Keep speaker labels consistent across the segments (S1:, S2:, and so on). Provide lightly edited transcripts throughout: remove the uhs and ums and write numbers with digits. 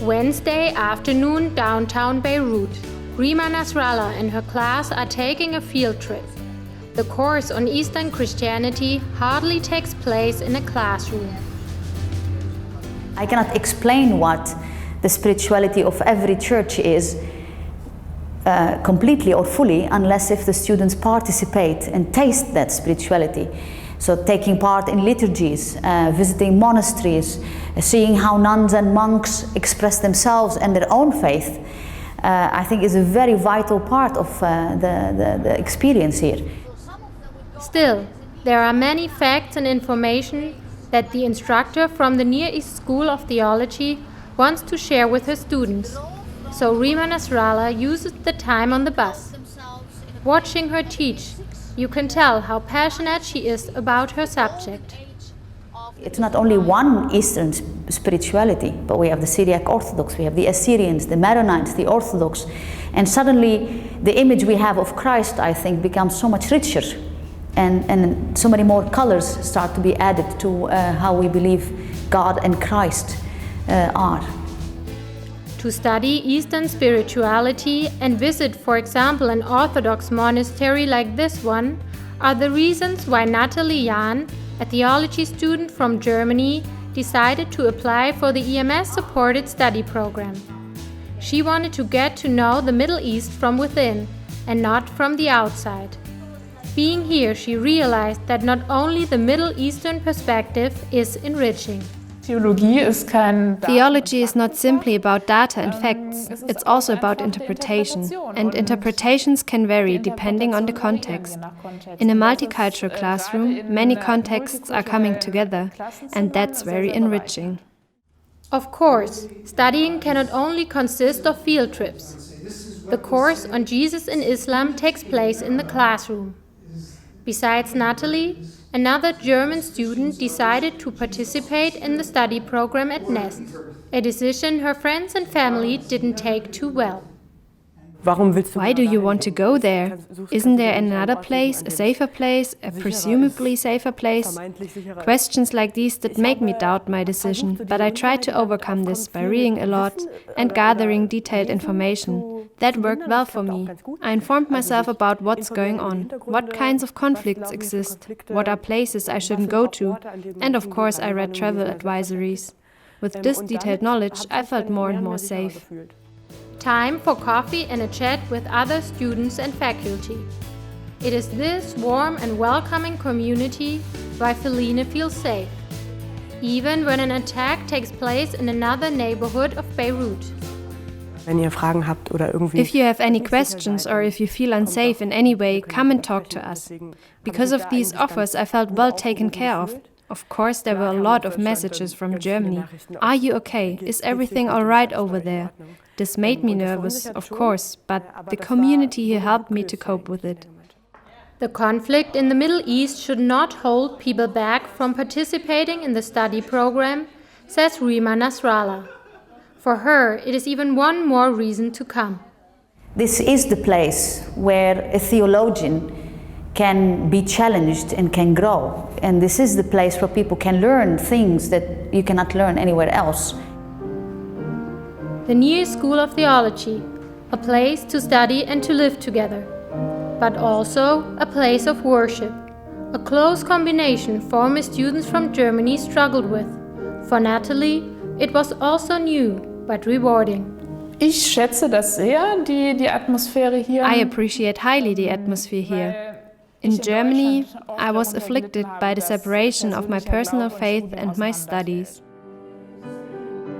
S1: Wednesday afternoon, downtown Beirut. Rima Nasrallah and her class are taking a field trip. The course on Eastern Christianity hardly takes place in a classroom.
S2: I cannot explain what the spirituality of every church is completely or fully unless if the students participate and taste that spirituality. So taking part in liturgies, visiting monasteries, seeing how nuns and monks express themselves and their own faith, I think is a very vital part of the experience here.
S1: Still, there are many facts and information that the instructor from the Near East School of Theology wants to share with her students. So Rima Nasrallah uses the time on the bus. Watching her teach, you can tell how passionate she is about her subject.
S2: It's not only one Eastern spirituality, but we have the Syriac Orthodox, we have the Assyrians, the Maronites, the Orthodox, and suddenly the image we have of Christ, I think, becomes so much richer, and so many more colors start to be added to how we believe God and Christ are.
S1: To study Eastern spirituality and visit, for example, an Orthodox monastery like this one are the reasons why Natalie Jahn, a theology student from Germany, decided to apply for the EMS-supported study program. She wanted to get to know the Middle East from within and not from the outside. Being here, she realized that not only the Middle Eastern perspective is enriching.
S3: Theology
S4: is not simply about data and facts, it's also about interpretation. And interpretations can vary depending on the context. In a multicultural classroom, many contexts are coming together, and that's very enriching.
S1: Of course, studying cannot only consist of field trips. The course on Jesus in Islam takes place in the classroom. Besides Natalie, another German student decided to participate in the study program at Nest, a decision her friends and family didn't take too well.
S4: Why do you want to go there? Isn't there another place, a safer place, a presumably safer place? Questions like these that make me doubt my decision, but I tried to overcome this by reading a lot and gathering detailed information. That worked well for me. I informed myself about what's going on, what kinds of conflicts exist, what are places I shouldn't go to, and of course I read travel advisories. With this detailed knowledge, I felt more and more safe.
S1: Time for coffee and a chat with other students and faculty. It is this warm and welcoming community why Feline feels safe, even when an attack takes place in another neighborhood of Beirut.
S4: If you have any questions or if you feel unsafe in any way, come and talk to us. Because of these offers, I felt well taken care of. Of course, there were a lot of messages from Germany. Are you okay? Is everything all right over there? This made me nervous, of course, but the community here helped me to cope with it.
S1: The conflict in the Middle East should not hold people back from participating in the study program, says Rima Nasrallah. For her, it is even one more reason to come.
S2: This is the place where a theologian can be challenged and can grow. And this is the place where people can learn things that you cannot learn anywhere else.
S1: The Near East School of Theology, a place to study and to live together, but also a place of worship, a close combination former students from Germany struggled with. For Natalie, it was also new, but rewarding.
S3: Ich schätze das sehr, die Atmosphäre hier.
S4: I appreciate highly the atmosphere here. In Germany, I was afflicted by the separation of my personal faith and my studies.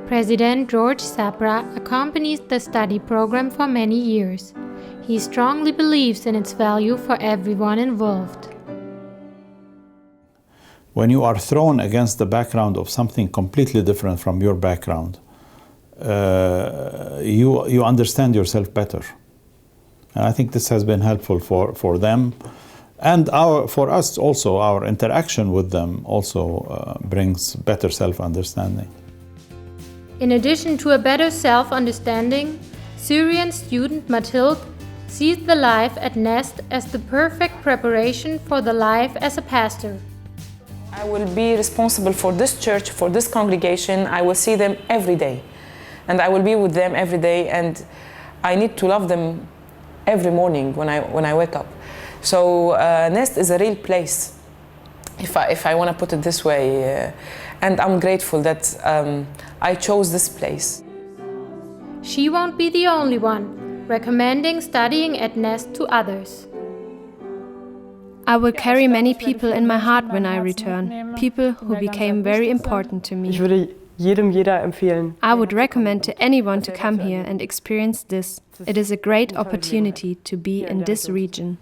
S1: President George Sabra accompanies the study program for many years. He strongly believes in its value for everyone involved.
S5: When you are thrown against the background of something completely different from your background, you understand yourself better. And I think this has been helpful for them. And for us also, our interaction with them also brings better self-understanding.
S1: In addition to a better self-understanding, Syrian student Mathilde sees the life at Nest as the perfect preparation for the life as a pastor.
S6: I will be responsible for this church, for this congregation. I will see them every day. and I will be with them every day, and I need to love them every morning when I wake up. So Nest is a real place, if I want to put it this way, and I'm grateful that I chose this place.
S1: She won't be the only one recommending studying at Nest to others.
S4: I will carry many people in my heart when I return, people who became very important to me. I would recommend to anyone to come here and experience this. It is a great opportunity to be in this region.